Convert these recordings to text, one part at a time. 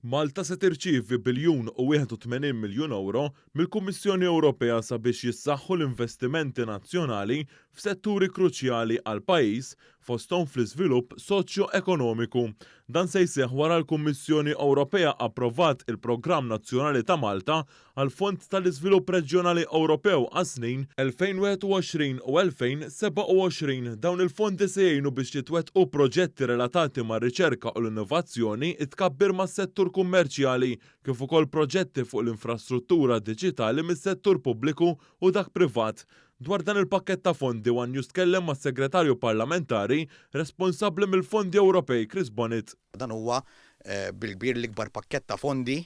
Malta se tirċievi biljun u 81 miljun euro mill-Kummissjoni Ewropea sabiex jissaħħu l-investimenti nazzjonali f'setturi kruċjali għal pajjiż fosthom fl-iżvilupp soċjo-ekonomiku. Dan se jseħħ wara l-Kummissjoni Ewropea approvat il-Programm Nazzjonali ta' Malta għal Fond tal-Iżvilupp Reġjonali Ewropew għas-snin 2021 u 2027. Dawn il-fondi se jgħinu biex jitwettqu proġetti relatati mar-riċerka u l-innovazzjoni itkabbir mas-settur kummerċjali kif ukoll proġetti fuq l-infrastruttura diġitali mis-settur pubbliku u dak privat. Dwar dan il-pakket ta' fondi One News tkellem mas-Segretarju Parlamentari responsabbli mill-Fondi Ewropej Chris Bonnet. Dan huwa bil-kbir l-ikbar pakket ta' fondi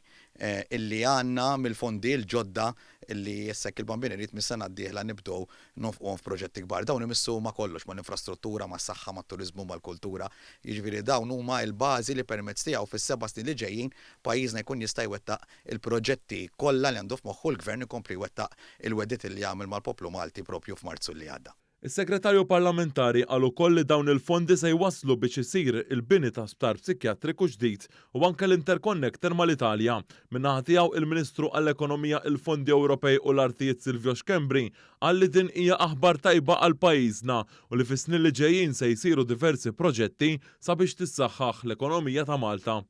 illi għandna mill-fondi l-ġodda illi jessek il-bambini rrit mis-sena d-dieħla nibdew nofqhom f'proġetti kbar. Dawn imissu ma' kollox mal-infrastruttura, mas-saħħa, mat-turiżmu, mal-kultura. Jiġifieri dawn huma l-bażi li permezz tiegħu fis-7 snin li ġejjin pajjiżna jkun jista' jwettaq il-proġetti kollha li għandu f'moħħu l-gvern ikompli jwettaq il-weddiet li jagħmel mal-poplu Malti propju f'Marzu li għadda. Is-Segretarju Parlamentari qal ukoll li dawn il-fondi se jwasslu biex isir il-bini ta' sptar psikjatriku ġdid u anke l-interkonnekter mal-Italja. Min-naħa tiegħu il-Ministru għall-Ekonomija, il-Fondi Ewropej u l-Artijiet Silvio Xkembri qal li din hija aħbar tajba għal pajjiżna u li fis-snin li ġejjin se jsiru diversi proġetti sabiex tissaħħaħ l-ekonomija ta' Malta.